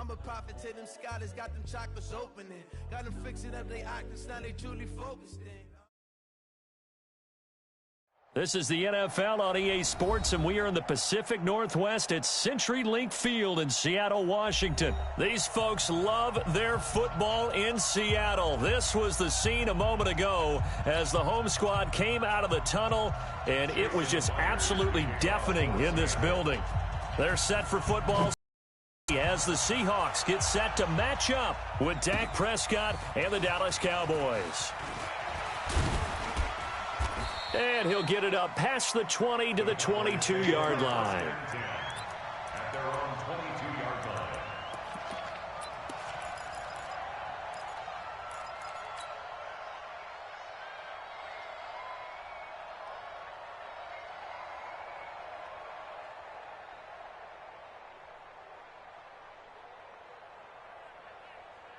I'm a prophet to them scholars, got them chakras opening. Got them fixing up they octaves, now they truly focused in. This is the NFL on EA Sports, and we are in the Pacific Northwest at CenturyLink Field in Seattle, Washington. These folks love their football in Seattle. This was the scene a moment ago as the home squad came out of the tunnel, and it was just absolutely deafening in this building. They're set for football as the Seahawks get set to match up with Dak Prescott and the Dallas Cowboys. And he'll get it up past the 20 to the 22-yard line. At their own 22-yard line.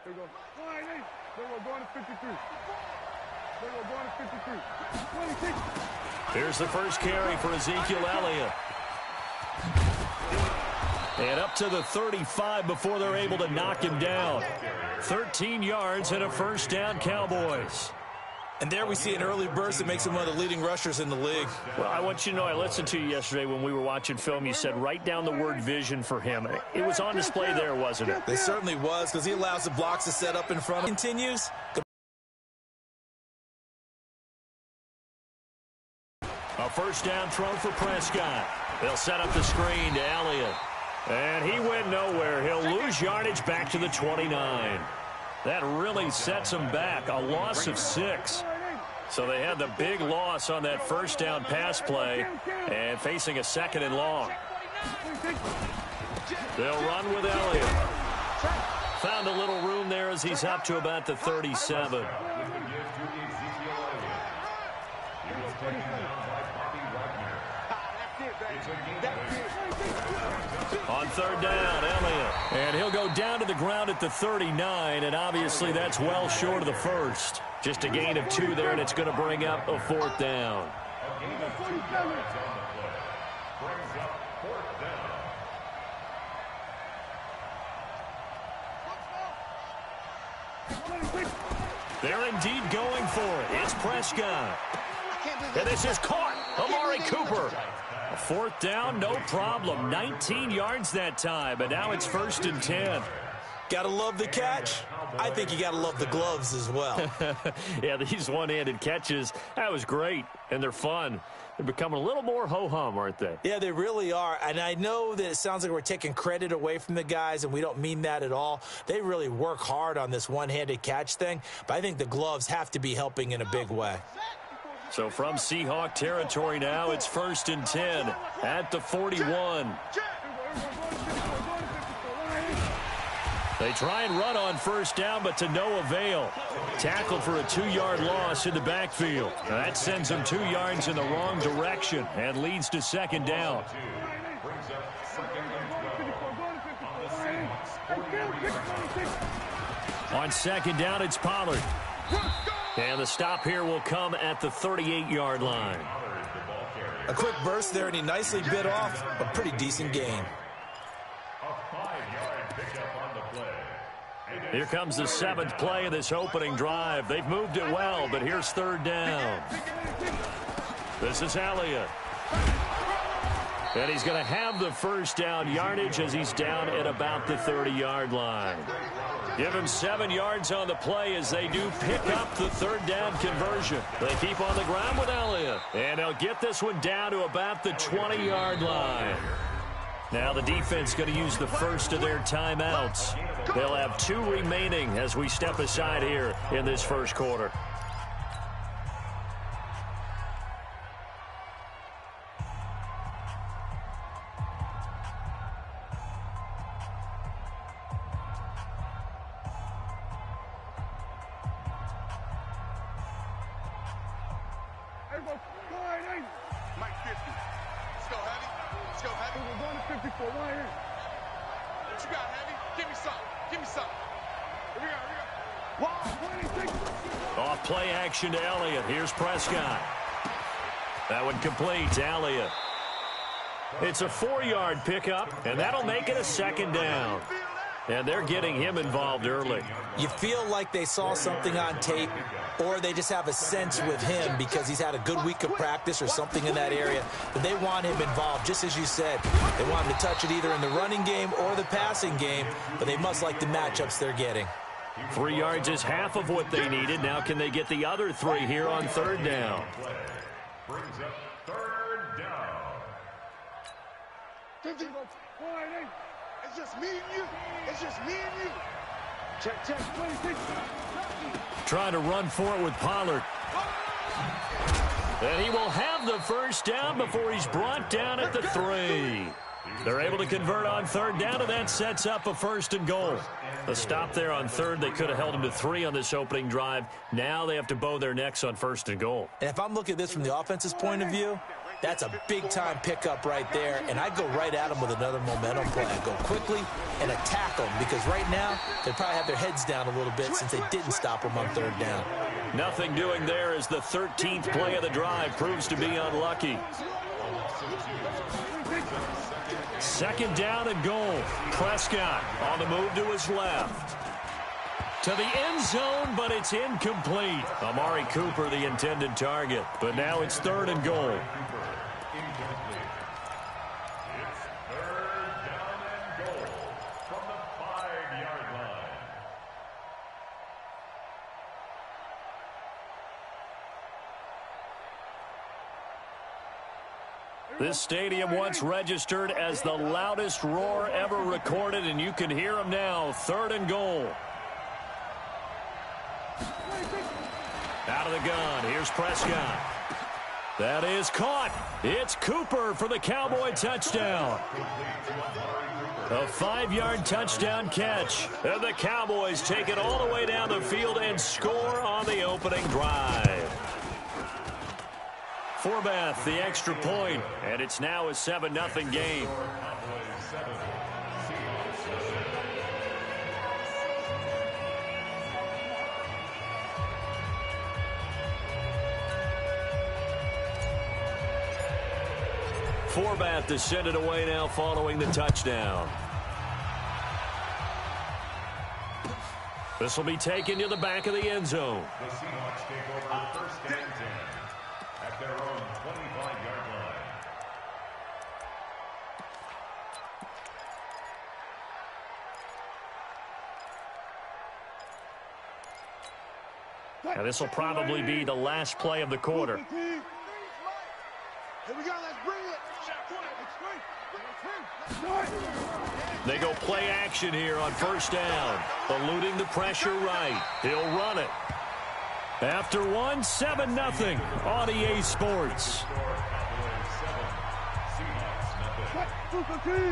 There we go. There we go. Going to 53. There we go. Going to 53. 26. Here's the first carry for Ezekiel Elliott. And up to the 35 before they're able to knock him down. 13 yards and a first down, Cowboys. And there we see an early burst that makes him one of the leading rushers in the league. Well, I want you to know, I listened to you yesterday when we were watching film. You said write down the word vision for him. It was on display there, wasn't it? It certainly was, because he allows the blocks to set up in front. Continues. A first down throw for Prescott. They'll set up the screen to Elliott. And he went nowhere. He'll lose yardage back to the 29. That really sets him back. A loss of 6. So they had the big loss on that first down pass play and facing a second and long. They'll run with Elliott. Found a little room there as he's up to about the 37. On third down, Elliott. And he'll go down to the ground at the 39, and obviously that's well short of the first. Just a gain of 2 there, and it's going to bring up a fourth down. They're indeed going for it. It's Prescott. And this is caught. Amari Cooper. A fourth down, no problem. 19 yards that time, but now it's 1st and 10. Gotta love the catch. I think you gotta love the gloves as well. Yeah, these one-handed catches, that was great, and they're fun. They're becoming a little more ho-hum, aren't they? Yeah, they really are. And I know that it sounds like we're taking credit away from the guys, and we don't mean that at all. They really work hard on this one-handed catch thing, but I think the gloves have to be helping in a big way. So from Seahawk territory now, it's 1st and 10 at the 41. They try and run on first down, but to no avail. Tackled for a 2-yard loss in the backfield. Now that sends them 2 yards in the wrong direction and leads to second down. On second down, it's Pollard. And the stop here will come at the 38-yard line. A quick burst there, and he nicely bit off a pretty decent gain. Here comes the 7th play of this opening drive. They've moved it well, but here's third down. This is Elliott. And he's going to have the first down yardage as he's down at about the 30-yard line. Give him 7 yards on the play as they do pick up the third down conversion. They keep on the ground with Elliott. And they'll get this one down to about the 20-yard line. Now the defense going to use the first of their timeouts. They'll have 2 remaining as we step aside here in this first quarter. Mike 50. Let's go, heavy. Let's go, heavy. We're going to 54. Right here. What you got, heavy? Give me some. Give me some. Here we go. Here we go. Off play action to Elliott. Here's Prescott. That one complete to Elliott. It's a 4-yard pickup, and that'll make it a second down. And they're getting him involved early. You feel like they saw something on tape, or they just have a sense with him because he's had a good week of practice or something in that area, that they want him involved. Just as you said, they want him to touch it either in the running game or the passing game, but they must like the matchups they're getting. 3 yards is half of what they needed. Now can they get the other 3 here on third down? Brings up third down. 50. It's just me and you. It's just me and you. Check. 26. Trying to run for it with Pollard. And he will have the first down before he's brought down at the 3. They're able to convert on third down, and that sets up a 1st and goal. A stop there on third. They could have held him to 3 on this opening drive. Now they have to bow their necks on 1st and goal. And if I'm looking at this from the offense's point of view, that's a big-time pickup right there, and I'd go right at them with another momentum play. I'd go quickly and attack them, because right now they probably have their heads down a little bit since they didn't stop them on third down. Nothing doing there as the 13th play of the drive proves to be unlucky. 2nd down and goal. Prescott on the move to his left. To the end zone, but it's incomplete. Amari Cooper, the intended target. But now it's 3rd and goal. Incomplete. It's 3rd down and goal from the 5-yard line. This stadium once registered as the loudest roar ever recorded, and you can hear them now. 3rd and goal. Out of the gun. Here's Prescott. That is caught. It's Cooper for the Cowboy touchdown. A 5-yard touchdown catch. And the Cowboys take it all the way down the field and score on the opening drive. Forbath, the extra point, and it's now a 7-0 game. Forbath to send it away now following the touchdown. This will be taken to the back of the end zone. The Seahawks take over 1st and 10 at their own 25-yard line. Now this will probably be the last play of the quarter. Here we go. Let's bring it. They go play action here on 1st down. Eluding the pressure right. He'll run it. After 7-0 on EA Sports.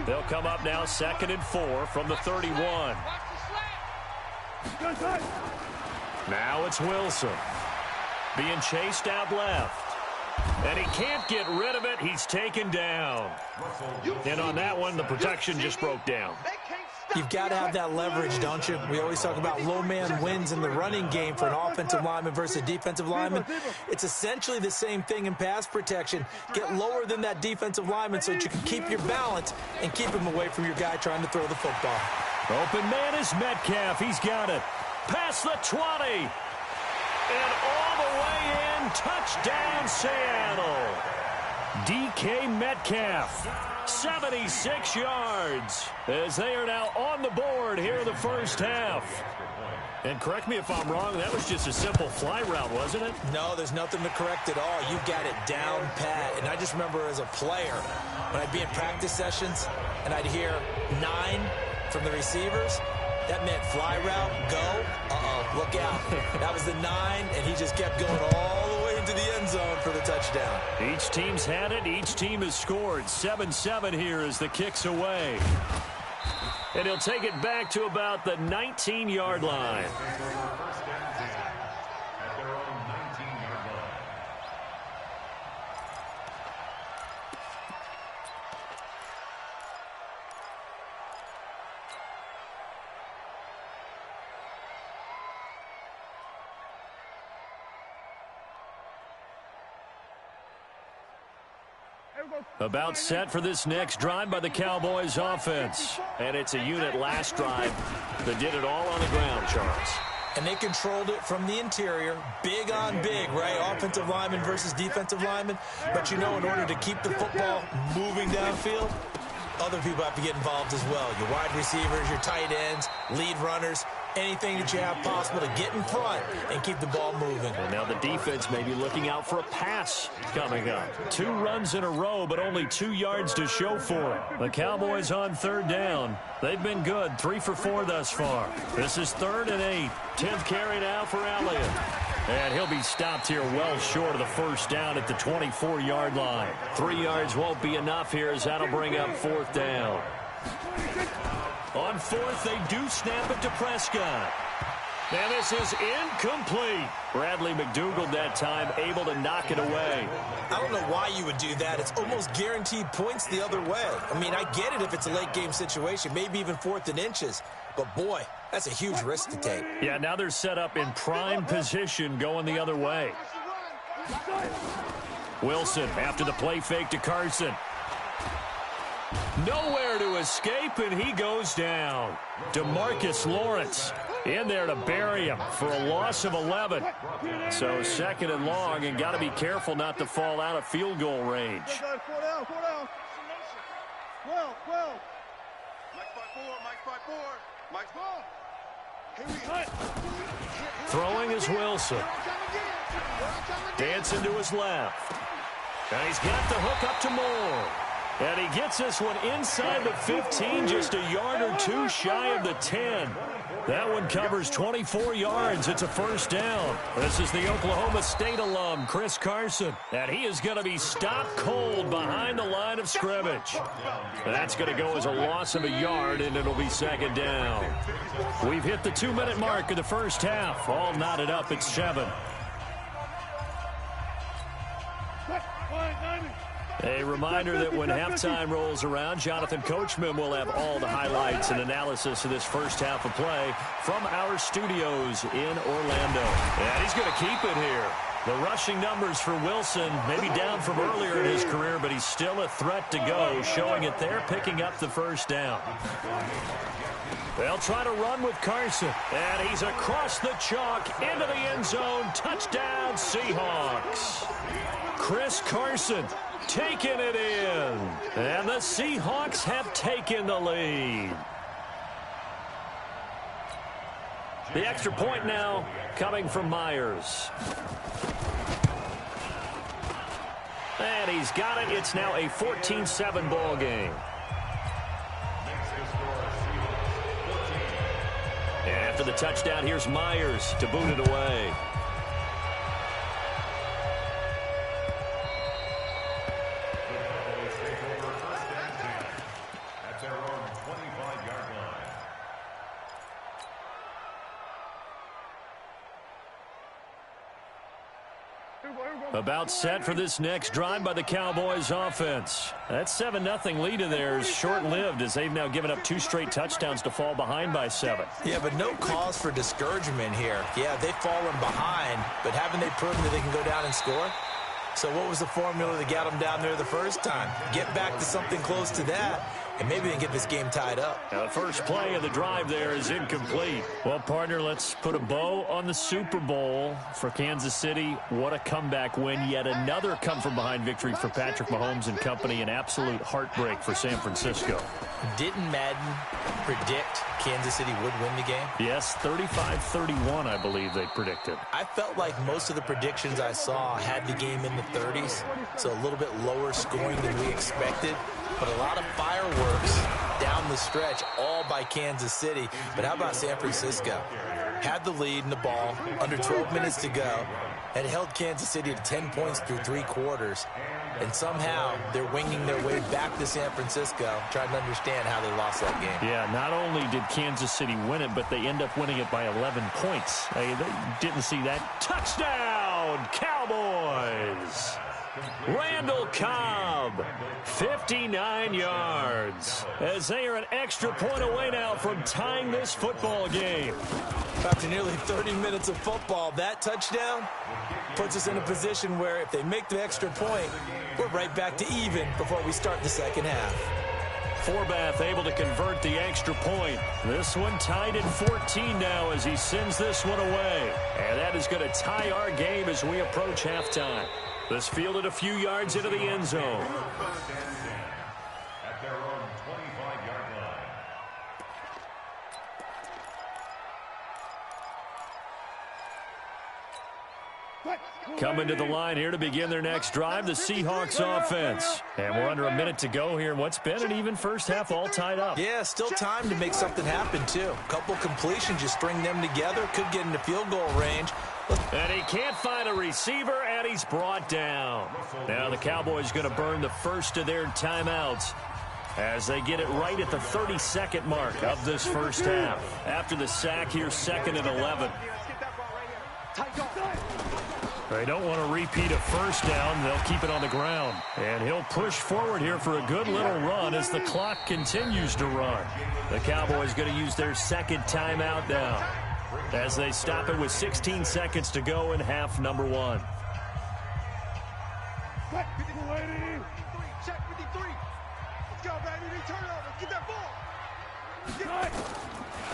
They'll come up now 2nd and 4 from the 31. Now it's Wilson. Being chased out left. And he can't get rid of it. He's taken down. And on that one, the protection just broke down. You've got to have that leverage, don't you? We always talk about low man wins in the running game for an offensive lineman versus a defensive lineman. It's essentially the same thing in pass protection. Get lower than that defensive lineman so that you can keep your balance and keep him away from your guy trying to throw the football. Open man is Metcalf. He's got it. Past the 20. And all the way in. Touchdown, Seattle. DK Metcalf. 76 yards as they are now on the board here in the first half. And correct me if I'm wrong, that was just a simple fly route, wasn't it? No, there's nothing to correct at all. You got it down pat. And I just remember as a player, when I'd be in practice sessions and I'd hear 9 from the receivers, that meant fly route, go, look out. That was the 9, and he just kept going all the way into the end zone for the touchdown. Each team's had it. Each team has scored. 7-7 here as the kick's away. And he'll take it back to about the 19-yard line. At their own 19-yard line. About set for this next drive by the Cowboys offense. And it's a unit last drive that did it all on the ground, Charles. And they controlled it from the interior, big on big, right? Offensive lineman versus defensive lineman. But you know, in order to keep the football moving downfield, other people have to get involved as well. Your wide receivers, your tight ends, lead runners, anything that you have possible to get in front and keep the ball moving. And now the defense may be looking out for a pass coming up. 2 runs in a row, but only 2 yards to show for it. The Cowboys on third down. They've been good, 3 for 4 thus far. This is 3rd and 8. 10th carry now for Elliott. And he'll be stopped here well short of the first down at the 24-yard line. 3 yards won't be enough here as that'll bring up 4th down. On 4th, they do snap it to Prescott. And this is incomplete. Bradley McDougald that time able to knock it away. I don't know why you would do that. It's almost guaranteed points the other way. I mean, I get it if it's a late game situation, maybe even 4th and inches. But, boy, that's a huge risk to take. Yeah, now they're set up in prime position going the other way. Wilson after the play fake to Carson. Nowhere to escape, and he goes down. DeMarcus Lawrence in there to bury him for a loss of 11. So 2nd and long, and got to be careful not to fall out of field goal range. Throwing is Wilson. Dancing to his left. And he's got the hook up to Moore. And he gets this one inside the 15, just a yard or 2 shy of the 10. That one covers 24 yards. It's a first down. This is the Oklahoma State alum, Chris Carson. And he is going to be stopped cold behind the line of scrimmage. That's going to go as a loss of a yard, and it'll be 2nd down. We've hit the 2-minute mark of the first half. All knotted up at 7. A reminder that when halftime rolls around, Jonathan Coachman will have all the highlights and analysis of this first half of play from our studios in Orlando. And he's going to keep it here. The rushing numbers for Wilson, maybe down from earlier in his career, but he's still a threat to go, showing it there, picking up the first down. They'll try to run with Carson, and he's across the chalk into the end zone. Touchdown, Seahawks. Chris Carson taking it in, and the Seahawks have taken the lead. The extra point now coming from Myers. And he's got it. It's now a 14-7 ball game. After the touchdown, here's Myers to boot it away. About set for this next drive by the Cowboys offense. That 7-0 lead of theirs short-lived as they've now given up 2 straight touchdowns to fall behind by 7. Yeah, but no cause for discouragement here. Yeah, they've fallen behind, but haven't they proven that they can go down and score? So what was the formula that got them down there the first time? Get back to something close to that, and maybe they can get this game tied up. Now the first play of the drive there is incomplete. Well, partner, let's put a bow on the Super Bowl for Kansas City. What a comeback win. Yet another come-from-behind victory for Patrick Mahomes and company. An absolute heartbreak for San Francisco. Didn't Madden predict Kansas City would win the game? Yes, 35-31, I believe they predicted. I felt like most of the predictions I saw had the game in the 30s, so a little bit lower scoring than we expected. But a lot of fireworks down the stretch, all by Kansas City. But how about San Francisco? Had the lead in the ball, under 12 minutes to go, and held Kansas City to 10 points through 3 quarters. And somehow they're winging their way back to San Francisco, trying to understand how they lost that game. Yeah, not only did Kansas City win it, but they end up winning it by 11 points. They didn't see that. Touchdown, Cowboys! Randall Cobb, 59 yards, as they are an extra point away now from tying this football game. After nearly 30 minutes of football, that touchdown puts us in a position where if they make the extra point, we're right back to even before we start the second half. Forbath able to convert the extra point. This one tied at 14 now as he sends this one away. And that is going to tie our game as we approach halftime. This fielded a few yards into the end zone. At their own 25-yard line. Coming to the line here to begin their next drive, the Seahawks offense. And we're under a minute to go here in what's been an even first half, all tied up. Yeah, still time to make something happen, too. A couple completions, you string them together, could get into field goal range. And he can't find a receiver, and he's brought down. Now the Cowboys going to burn the first of their timeouts as they get it right at the 30-second mark of this first half. After the sack here, 2nd and 11. They don't want to repeat a first down. They'll keep it on the ground. And he'll push forward here for a good little run as the clock continues to run. The Cowboys going to use their second timeout now as they stop it with 16 seconds to go in half number one. Check 53. Let's go, baby. Turn over. Get that ball.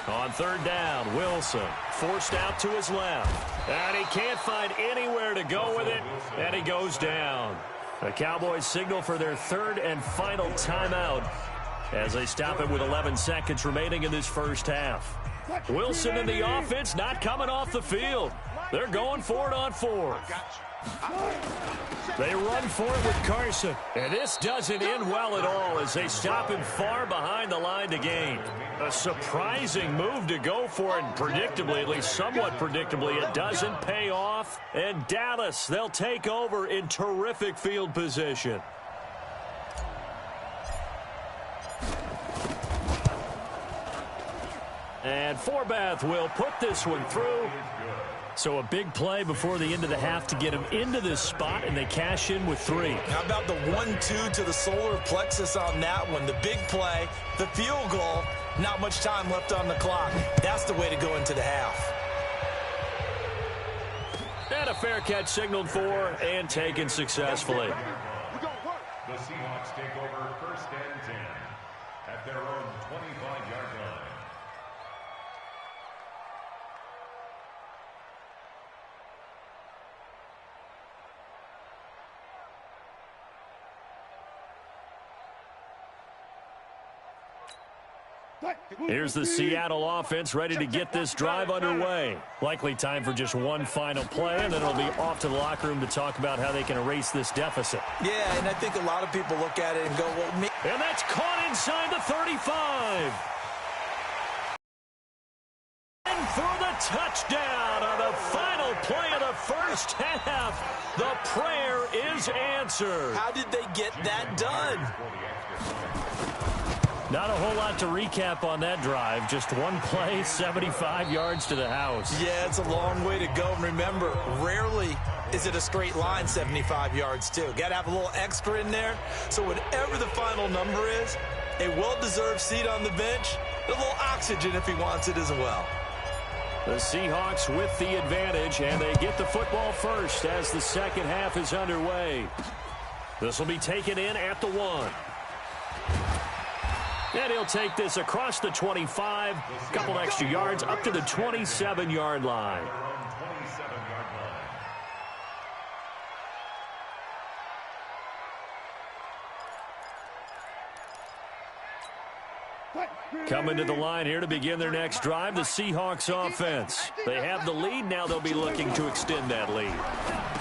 On third down, Wilson forced out to his left. And he can't find anywhere to go with it, and he goes down. The Cowboys signal for their third and final timeout as they stop it with 11 seconds remaining in this first half. Wilson and the offense not coming off the field. They're going for it on fourth. They run for it with Carson. And this doesn't end well at all as they stop him far behind the line to gain. A surprising move to go for it, and predictably, at least somewhat predictably, it doesn't pay off. And Dallas, they'll take over in terrific field position. And Forbath will put this one through. So a big play before the end of the half to get him into this spot, and they cash in with 3. How about the 1-2 to the solar plexus on that one? The big play, the field goal, not much time left on the clock. That's the way to go into the half. And a fair catch signaled for and taken successfully. The Seahawks take over 1st and 10 at their own 25-yard line. Here's the Seattle offense ready to get this drive underway. Likely time for just one final play, and then it'll be off to the locker room to talk about how they can erase this deficit. Yeah, and I think a lot of people look at it and go, well, and that's caught inside the 35. And for the touchdown on the final play of the first half, the prayer is answered. How did they get that done? Not a whole lot to recap on that drive. Just one play, 75 yards to the house. Yeah, it's a long way to go. And remember, rarely is it a straight line 75 yards, too. Got to have a little extra in there. So whatever the final number is, a well-deserved seat on the bench, a little oxygen if he wants it as well. The Seahawks with the advantage, and they get the football first as the second half is underway. This will be taken in at the 1. And he'll take this across the 25, a couple extra yards up to the 27-yard line. Coming to the line here to begin their next drive, the Seahawks offense. They have the lead. Now they'll be looking to extend that lead.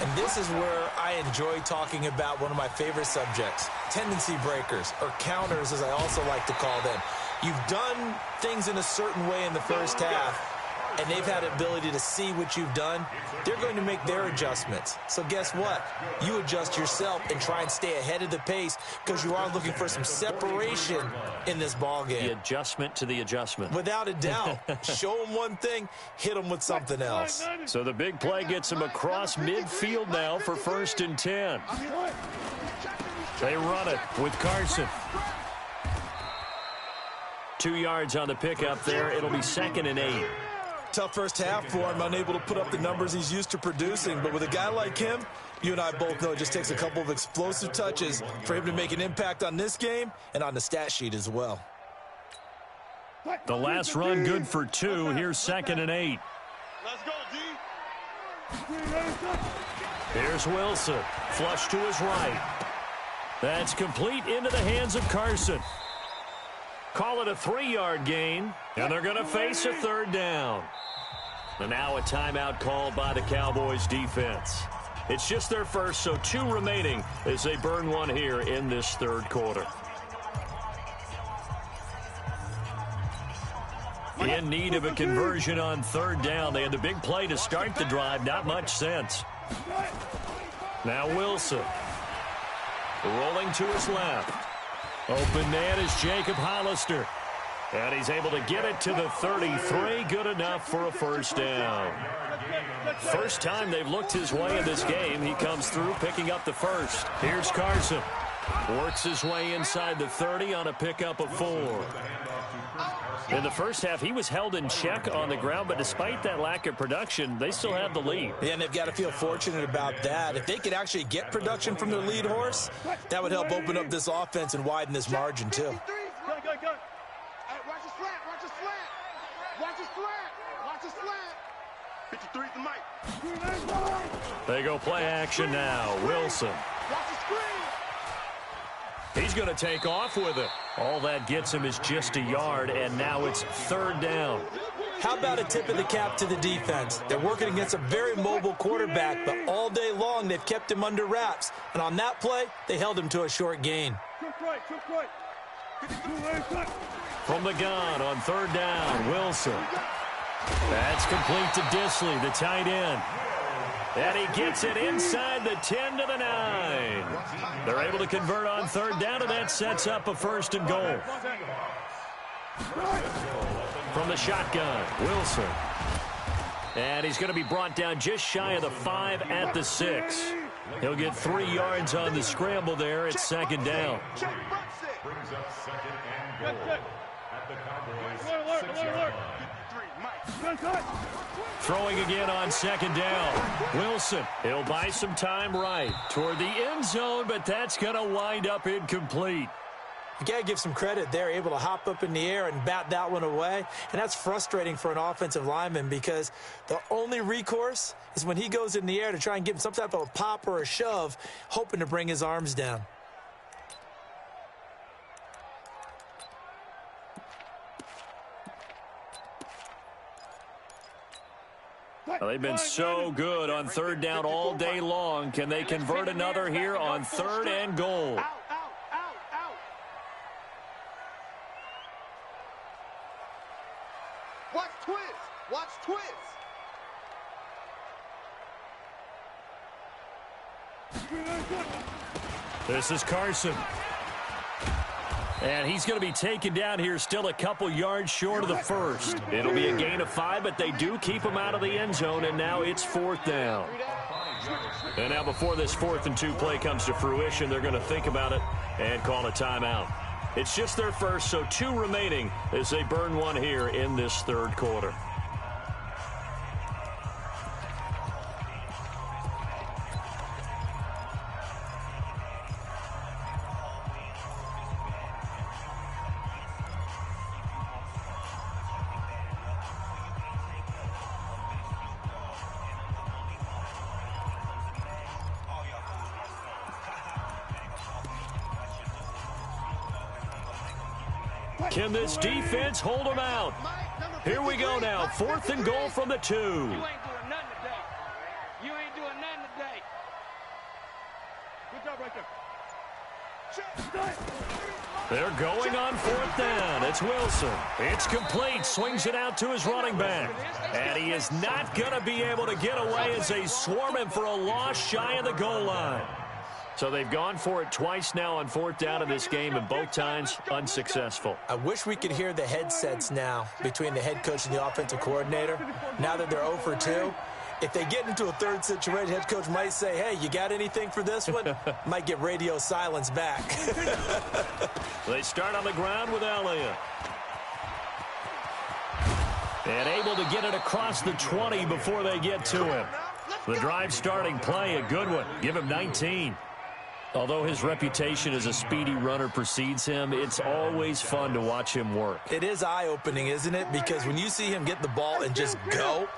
And this is where I enjoy talking about one of my favorite subjects, tendency breakers, or counters as I also like to call them. You've done things in a certain way in the first half, and they've had the ability to see what you've done, they're going to make their adjustments. So guess what? You adjust yourself and try and stay ahead of the pace because you are looking for some separation in this ball game. The adjustment to the adjustment. Without a doubt. Show them one thing, hit them with something else. So the big play gets him across midfield now for 1st and 10. They run it with Carson. 2 yards on the pickup there. It'll be 2nd and 8. Tough first half for him, unable to put up the numbers he's used to producing. But with a guy like him, you and I both know it just takes a couple of explosive touches for him to make an impact on this game and on the stat sheet as well. The last run good for 2. Here's 2nd and 8. Let's go, D. Here's Wilson. Flush to his right. That's complete into the hands of Carson. Call it a 3-yard gain, and they're going to face a 3rd down. And now a timeout called by the Cowboys defense. It's just their first, so 2 remaining as they burn one here in this 3rd quarter. In need of a conversion on 3rd down. They had the big play to start the drive. Not much sense. Now Wilson. Rolling to his left. Open man is Jacob Hollister. And he's able to get it to the 33. Good enough for a 1st down. First time they've looked his way in this game. He comes through picking up the 1st. Here's Carson. Works his way inside the 30 on a pickup of 4. In the first half, he was held in check on the ground, but despite that lack of production, they still have the lead. Yeah, and they've got to feel fortunate about that. If they could actually get production from their lead horse, that would help open up this offense and widen this margin, too. Go. Hey, watch his slant. Watch his slant. 53 is the mic. They go play action now. Wilson. Watch the screen. He's going to take off with it. All that gets him is just a yard, and now it's 3rd down. How about a tip of the cap to the defense? They're working against a very mobile quarterback, but all day long they've kept him under wraps. And on that play, they held him to a short gain. From the gun on 3rd down, Wilson. That's complete to Disley, the tight end. And he gets it inside the 10 to the 9. They're able to convert on 3rd down, and that sets up a 1st and goal. From the shotgun, Wilson. And he's going to be brought down just shy of the 5 at the 6. He'll get 3 yards on the scramble there at 2nd down. Brings up 2nd and goal at the Cowboys' 6-yard line. Throwing again on 2nd down. Wilson, he'll buy some time right toward the end zone, but that's going to wind up incomplete. You got to give some credit. They're able to hop up in the air and bat that one away, and that's frustrating for an offensive lineman because the only recourse is when he goes in the air to try and give him some type of a pop or a shove, hoping to bring his arms down. Well, they've been so good on 3rd down all day long. Can they convert another here on 3rd and goal? Out. Watch twist. This is Carson. And he's going to be taken down here still a couple yards short of the 1st. It'll be a gain of 5, but they do keep him out of the end zone, and now it's 4th down. And now before this 4th and 2 play comes to fruition, they're going to think about it and call a timeout. It's just their first, so 2 remaining as they burn one here in this 3rd quarter. Can this defense hold them out? Here we go now. 4th and goal from the 2. You ain't doing nothing today. You ain't doing nothing today. Good job right there. They're going on 4th down. It's Wilson. It's complete. Swings it out to his running back. And he is not going to be able to get away as they swarm him for a loss shy of the goal line. So they've gone for it twice now on 4th down in this game, and both times unsuccessful. I wish we could hear the headsets now between the head coach and the offensive coordinator. Now that they're 0 for 2, if they get into a third situation, head coach might say, hey, you got anything for this one? Might get radio silence back. They start on the ground with Elliott. And able to get it across the 20 before they get to him. The drive starting play, a good one. Give him 19. Although his reputation as a speedy runner precedes him, it's always fun to watch him work. It is eye-opening, isn't it? Because when you see him get the ball and just go,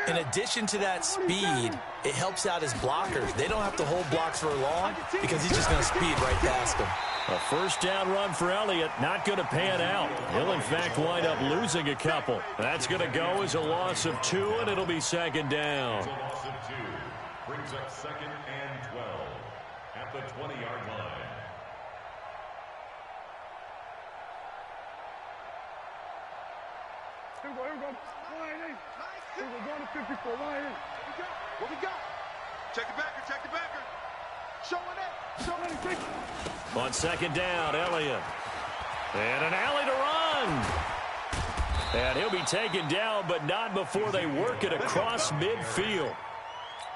in addition to that speed, it helps out his blockers. They don't have to hold blocks for long because he's just going to speed right past them. A 1st down run for Elliott, not going to pan out. He'll, in fact, wind up losing a couple. That's going to go as a loss of 2, and it'll be 2nd down. A loss of 2 brings up 2nd and 12 at the 20-yard line. Here we go. We're going to 54. What we got? Check the backer. Showing it. On 2nd down, Elliott. And an alley to run. And he'll be taken down, but not before they work it across midfield.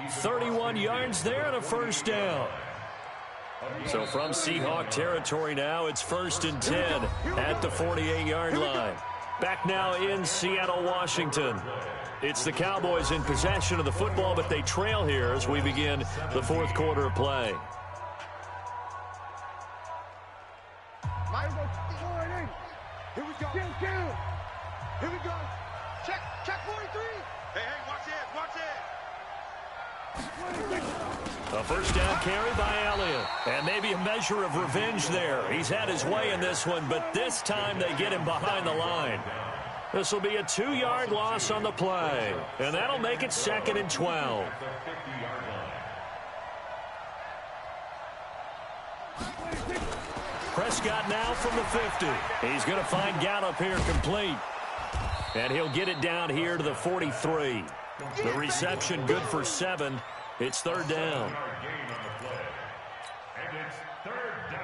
31 yards there and a 1st down. So from Seahawk territory now, it's 1st and 10 at the 48-yard line. Back now in Seattle, Washington. It's the Cowboys in possession of the football, but they trail here as we begin the 4th quarter of play. Here we go. Here we go. Check 43. Hey, watch it. A 1st down carry by Elliott. And maybe a measure of revenge there. He's had his way in this one, but this time they get him behind the line. This will be a 2-yard loss on the play. And that'll make it 2nd and 12. Prescott now from the 50. He's going to find Gallup here complete. And he'll get it down here to the 43. The reception good for 7. It's 3rd down. And it's 3rd down.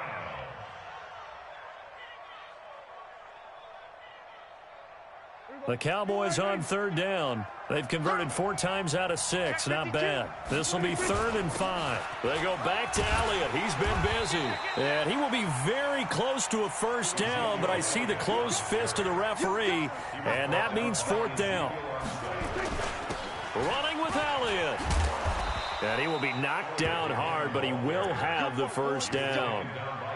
The Cowboys on 3rd down. They've converted 4 times out of 6. Not bad. This will be 3rd and 5. They go back to Elliott. He's been busy. And he will be very close to a 1st down, but I see the closed fist of the referee, and that means 4th down. Running with Elliott. And he will be knocked down hard, but he will have the 1st down.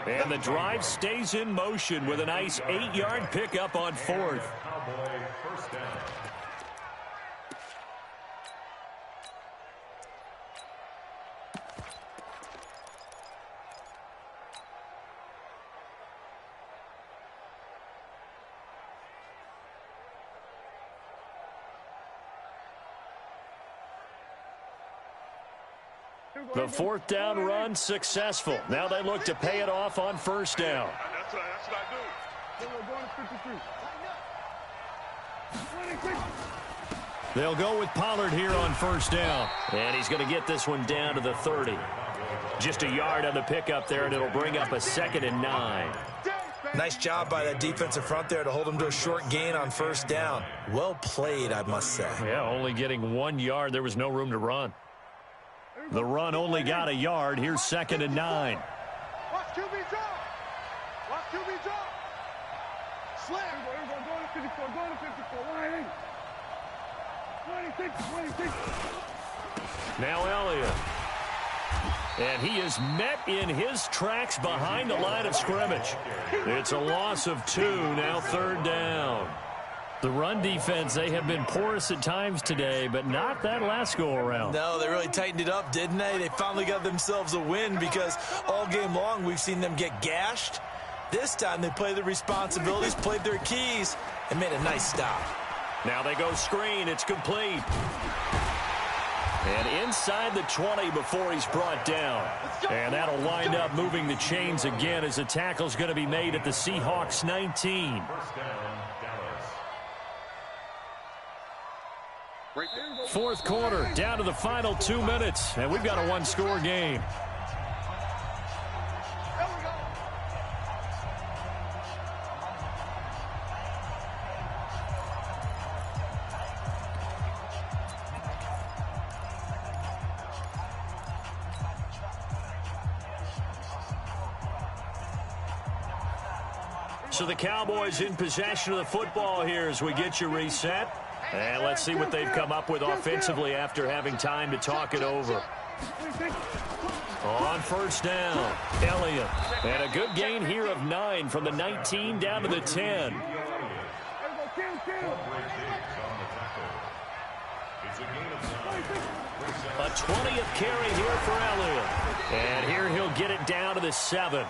And the drive stays in motion with a nice 8-yard pickup on 4th. Cowboy 1st down. The 4th down run successful. Now they look to pay it off on 1st down. That's what I do. We're going to 53. They'll go with Pollard here on 1st down. And he's going to get this one down to the 30. Just a yard on the pickup there, and it'll bring up a 2nd and 9. Nice job by that defensive front there to hold him to a short gain on 1st down. Well played, I must say. Yeah, only getting 1 yard. There was no room to run. The run only got a yard. Here's 2nd and 9. Watch QB drop. Watch QB drop. Slam. Going to 54. Going to 54. 26. Now Elliott. And he is met in his tracks behind the line of scrimmage. It's a loss of 2. Now 3rd down. The run defense, they have been porous at times today, but not that last go-around. No, they really tightened it up, didn't they? They finally got themselves a win because all game long we've seen them get gashed. This time they played their responsibilities, played their keys, and made a nice stop. Now they go screen. It's complete. And inside the 20 before he's brought down. And that'll wind up moving the chains again as the tackle's going to be made at the Seahawks 19. First down, Dallas. Fourth quarter, down to the final 2 minutes, and we've got a one-score game. So the Cowboys in possession of the football here as we get you reset. And let's see what they've come up with offensively after having time to talk it over. On first down, Elliott. And a good gain here of 9 from the 19 down to the 10. A 20th carry here for Elliott. And here he'll get it down to the 7.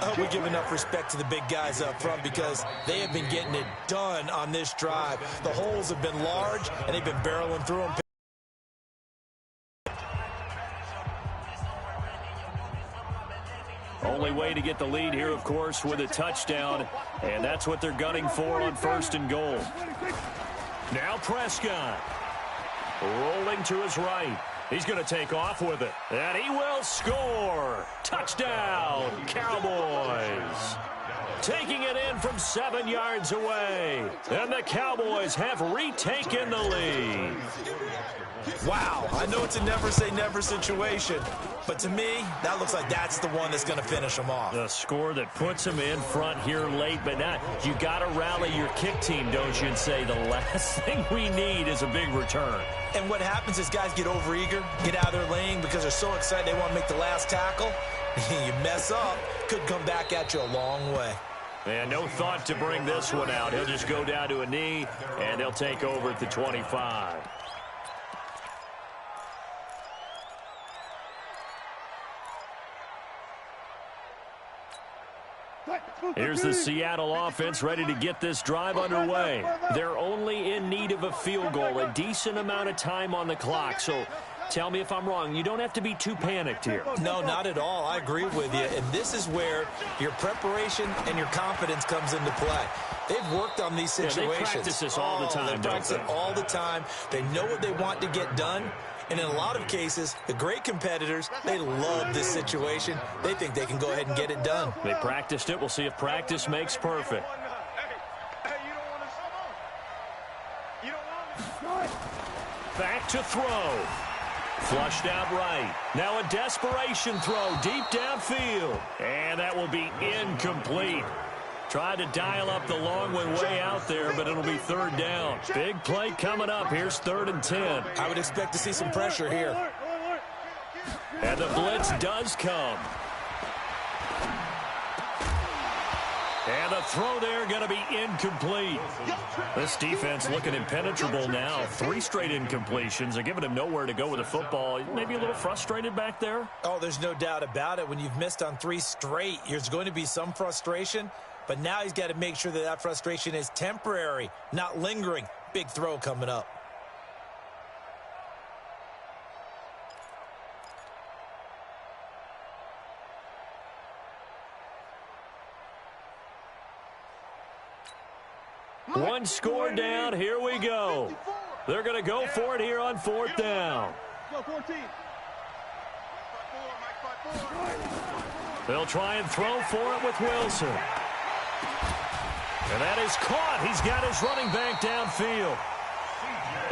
I hope we give enough respect to the big guys up front because they have been getting it done on this drive. The holes have been large, and they've been barreling through them. Only way to get the lead here, of course, with a touchdown, and that's what they're gunning for on first and goal. Now Prescott rolling to his right. He's going to take off with it, and he will score. Touchdown, Cowboys. Taking it in from 7 yards away, and the Cowboys have retaken the lead. Wow, I know it's a never-say-never situation, but to me, that looks like that's the one that's going to finish them off. The score that puts them in front here late, but not. You got to rally your kick team, don't you, and say the last thing we need is a big return. And what happens is guys get overeager, get out of their lane because they're so excited they want to make the last tackle. You mess up, could come back at you a long way. And no thought to bring this one out. He'll just go down to a knee, and they'll take over at the 25. Here's the Seattle offense ready to get this drive underway. They're only in need of a field goal, a decent amount of time on the clock. So tell me if I'm wrong. You don't have to be too panicked here. No, not at all. I agree with you. And this is where your preparation and your confidence comes into play. They've worked on these situations. Yeah, they practice this all the time, They practice it all the time. They know what they want to get done. And in a lot of cases, the great competitors, they love this situation. They think they can go ahead and get it done. They practiced it. We'll see if practice makes perfect. Back to throw. Flushed out right. Now a desperation throw deep downfield. And that will be incomplete. Tried to dial up the long one way out there, but it'll be third down. Big play coming up. Here's 3rd and 10. I would expect to see some pressure here. And the blitz does come. And the throw there going to be incomplete. This defense looking impenetrable now. 3 straight incompletions. They're giving him nowhere to go with the football. Maybe a little frustrated back there? Oh, there's no doubt about it. When you've missed on 3 straight, there's going to be some frustration. But now he's got to make sure that that frustration is temporary, not lingering. Big throw coming up. One score down. Here we go. They're going to go for it here on 4th down. They'll try and throw for it with Wilson. And that is caught. He's got his running back downfield.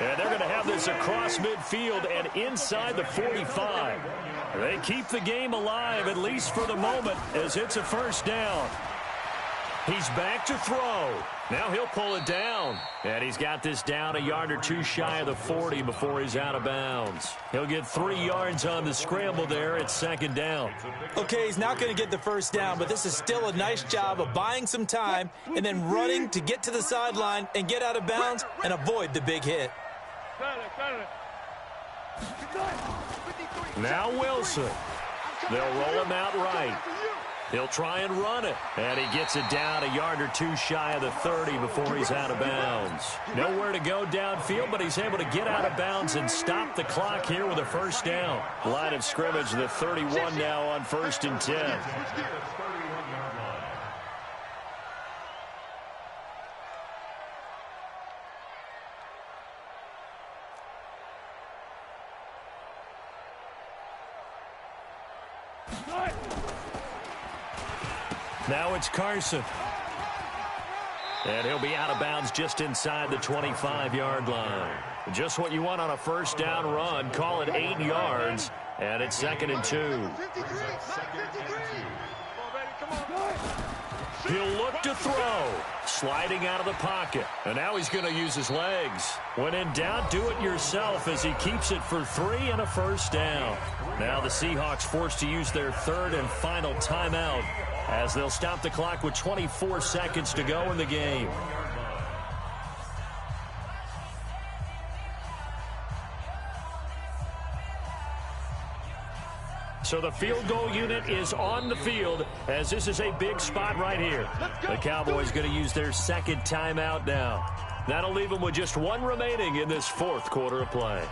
And they're going to have this across midfield and inside the 45. They keep the game alive, at least for the moment, as it's a first down. He's back to throw. Now he'll pull it down. And he's got this down a yard or 2 shy of the 40 before he's out of bounds. He'll get 3 yards on the scramble there at 2nd down. Okay, he's not going to get the first down, but this is still a nice job of buying some time and then running to get to the sideline and get out of bounds and avoid the big hit. Now Wilson. They'll roll him out right. He'll try and run it. And he gets it down a yard or two shy of the 30 before he's out of bounds. Nowhere to go downfield, but he's able to get out of bounds and stop the clock here with a first down. Line of scrimmage, the 31 now on 1st and 10. Now it's Carson. And he'll be out of bounds just inside the 25-yard line. Just what you want on a first down run. Call it 8 yards. And it's 2nd and 2. He'll look to throw. Sliding out of the pocket. And now he's going to use his legs. When in doubt, do it yourself as he keeps it for 3 and a first down. Now the Seahawks forced to use their 3rd and final timeout, as they'll stop the clock with 24 seconds to go in the game. So the field goal unit is on the field, as this is a big spot right here. The Cowboys going to use their 2nd timeout now. That'll leave them with just 1 remaining in this 4th quarter of play.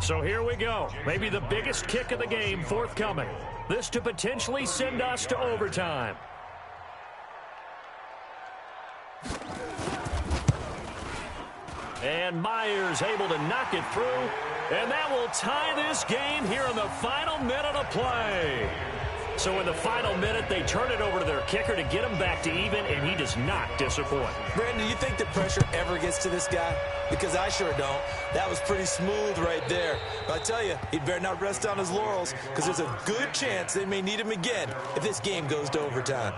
So here we go. Maybe the biggest kick of the game forthcoming. This to potentially send us to overtime. And Myers able to knock it through. And that will tie this game here in the final minute of play. So in the final minute, they turn it over to their kicker to get him back to even, and he does not disappoint. Brandon, do you think the pressure ever gets to this guy? Because I sure don't. That was pretty smooth right there. But I tell you, he'd better not rest on his laurels, because there's a good chance they may need him again if this game goes to overtime.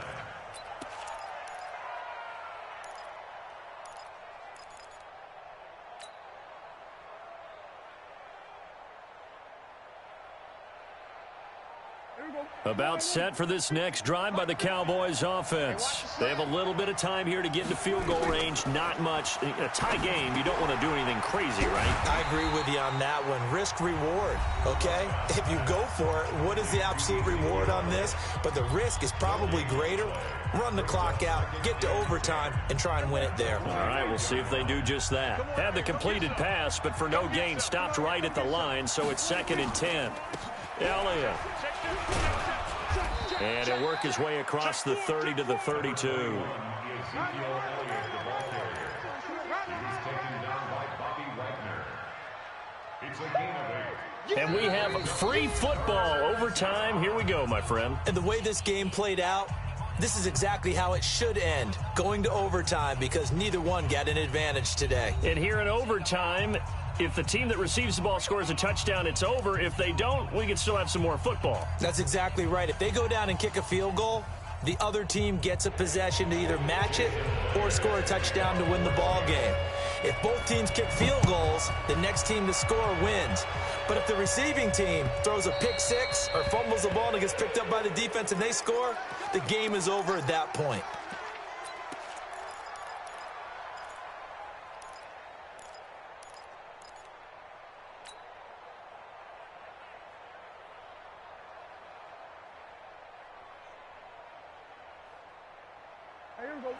About set for this next drive by the Cowboys offense. They have a little bit of time here to get into field goal range. Not much. A tie game, you don't want to do anything crazy, right? I agree with you on that one. Risk reward, okay? If you go for it, what is the absolute reward on this? But the risk is probably greater. Run the clock out, get to overtime, and try and win it there. All right, we'll see if they do just that. Had the completed pass, but for no gain, stopped right at the line, so it's 2nd and 10. Elliott. And he'll work his way across the 30 to the 32. And we have free football overtime. Here we go, my friend. And the way this game played out, this is exactly how it should end, going to overtime, because neither one got an advantage today. And here in overtime, if the team that receives the ball scores a touchdown, it's over. If they don't, we can still have some more football. That's exactly right. If they go down and kick a field goal, the other team gets a possession to either match it or score a touchdown to win the ball game. If both teams kick field goals, the next team to score wins. But if the receiving team throws a pick six or fumbles the ball and it gets picked up by the defense and they score, the game is over at that point.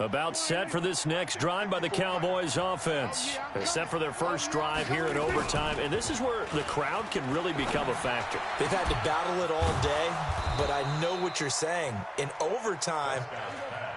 About set for this next drive by the Cowboys offense. They're set for their first drive here in overtime, and this is where the crowd can really become a factor. They've had to battle it all day, but I know what you're saying. In overtime,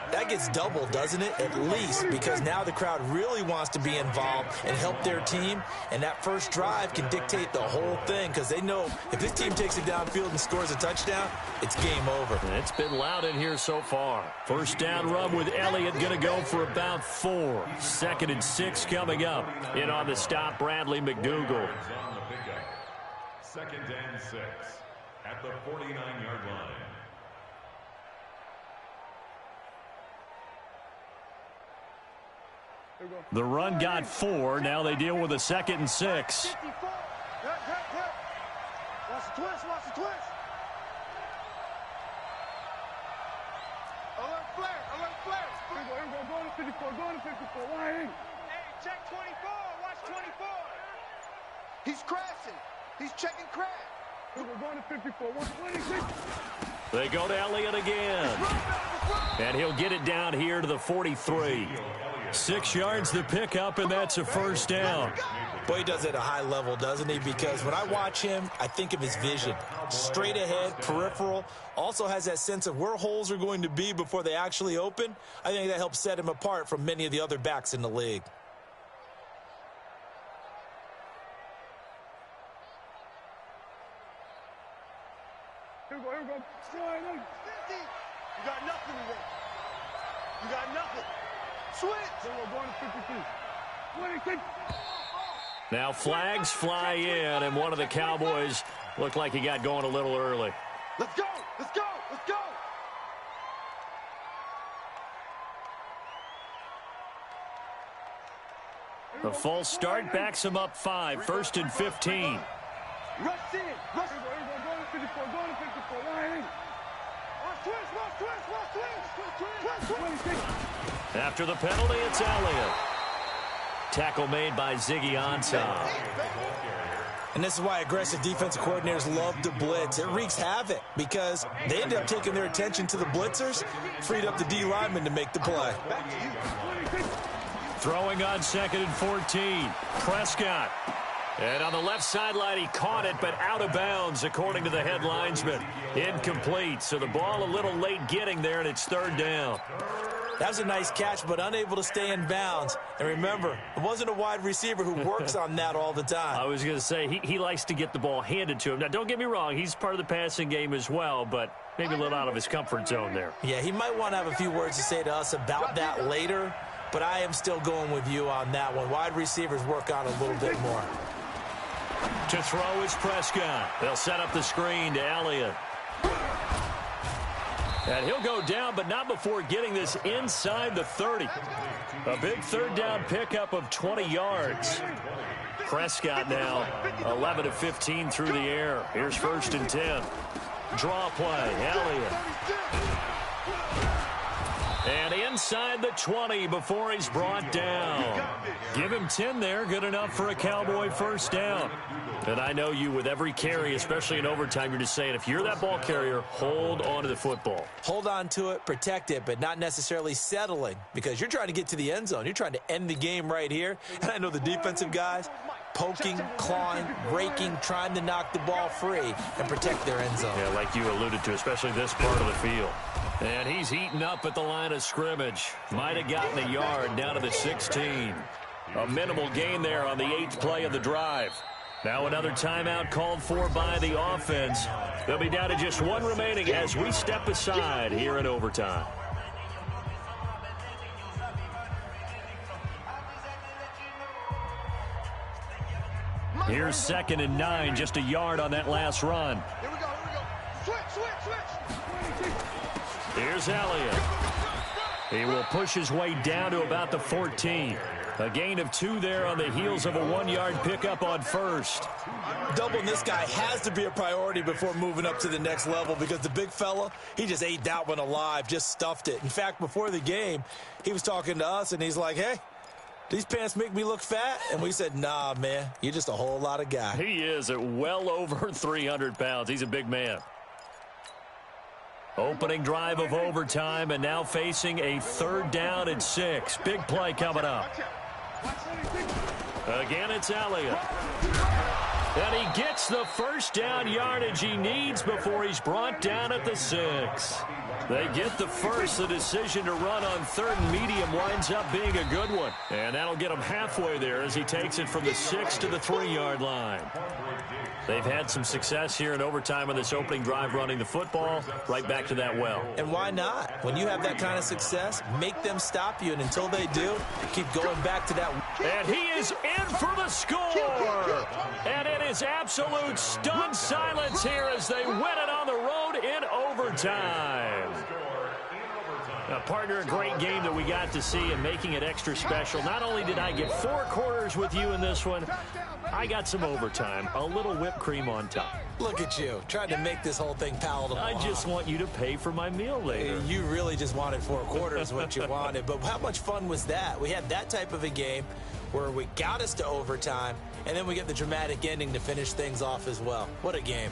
that gets doubled, doesn't it? At least, because now the crowd really wants to be involved and help their team, and that first drive can dictate the whole thing, because they know if this team takes it downfield and scores a touchdown, it's game over. And it's been loud in here so far. First down run with Elliott going to go for about 4. 2nd and 6 coming up. In on the stop, Bradley McDougald. 2nd and 6 at the 49-yard line. The run got 4. Now they deal with a 2nd and 6. Watch the twist, watch the twist. 54, going to 54. Why ain't? Hey, check 24. Watch 24. He's crashing. He's checking crash. We're going to 54. 126. They go to Elliott again. And he'll get it down here to the 43. 6 yards to pick up, and that's a first down. Boy, he does it at a high level, doesn't he? Because when I watch him, I think of his vision. Straight ahead, peripheral. Also has that sense of where holes are going to be before they actually open. I think that helps set him apart from many of the other backs in the league. Here we go, here we go. You got nothing today. You got nothing. Switch. We're going to 52. 26. Now flags fly in, and one of the Cowboys looked like he got going a little early. Let's go. Let's go. Let's go. The false start backs him up 5, 1st and 15. Rush in. Rush. Going to 54. Going to 54. Why ain't? After the penalty, it's Elliott. Tackle made by Ziggy Ansah. And this is why aggressive defensive coordinators love to blitz. It wreaks havoc because they end up taking their attention to the blitzers, freed up the D lineman to make the play. Throwing on 2nd and 14. Prescott. And on the left sideline, he caught it, but out of bounds, according to the head linesman. Incomplete, so the ball a little late getting there, and it's 3rd down. That was a nice catch, but unable to stay in bounds. And remember, it wasn't a wide receiver who works on that all the time. I was going to say, he likes to get the ball handed to him. Now, don't get me wrong, he's part of the passing game as well, but maybe a little out of his comfort zone there. Yeah, he might want to have a few words to say to us about that later, but I am still going with you on that one. Wide receivers work on a little bit more. To throw is Prescott. They'll set up the screen to Elliott. And he'll go down, but not before getting this inside the 30. A big 3rd down pickup of 20 yards. Prescott now 11 of 15 through the air. Here's 1st and 10. Draw play, Elliott. And inside the 20 before he's brought down. Give him 10 there, good enough for a Cowboy first down. And I know you, with every carry, especially in overtime, you're just saying, if you're that ball carrier, hold on to the football. Hold on to it, protect it, but not necessarily settling, because you're trying to get to the end zone. You're trying to end the game right here. And I know the defensive guys, poking, clawing, raking, trying to knock the ball free and protect their end zone. Yeah, like you alluded to, especially this part of the field. And he's eaten up at the line of scrimmage. Might have gotten a yard down to the 16. A minimal gain there on the 8th play of the drive. Now another timeout called for by the offense. They'll be down to just 1 remaining as we step aside here in overtime. Here's 2nd and 9, just a yard on that last run. Here we go, here we go. Switch. Here's Elliott. He will push his way down to about the 14. A gain of 2 there on the heels of a 1-yard pickup on 1st. Doubling this guy has to be a priority before moving up to the next level, because the big fella, he just ate that one alive, just stuffed it. In fact, before the game, he was talking to us, and he's like, hey, these pants make me look fat? And we said, nah, man, you're just a whole lot of guy. He is at well over 300 pounds. He's a big man. Opening drive of overtime, and now facing a 3rd down and 6. Big play coming up. Again, it's Elliott. And he gets the first down yardage he needs before he's brought down at the 6. They get the first. The decision to run on 3rd and medium winds up being a good one. And that'll get him halfway there as he takes it from the 6 to the 3-yard line. They've had some success here in overtime on this opening drive running the football. Right back to that well. And why not? When you have that kind of success, make them stop you. And until they do, keep going back to that. And he is in for the score. And it is absolute stunned silence here as they win it on the road in overtime. Partner, a great game that we got to see and making it extra special. Not only did I get 4 quarters with you in this one, I got some overtime, a little whipped cream on top. Look at you, trying to make this whole thing palatable. I just want you to pay for my meal later. You really just wanted 4 quarters, what you wanted. But how much fun was that? We had that type of a game where we got us to overtime, and then we get the dramatic ending to finish things off as well. What a game.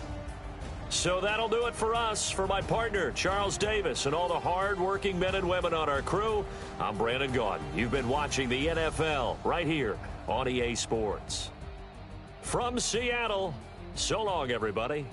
So that'll do it for us. For my partner, Charles Davis, and all the hard-working men and women on our crew, I'm Brandon Gaudin. You've been watching the NFL right here on EA Sports. From Seattle, so long, everybody.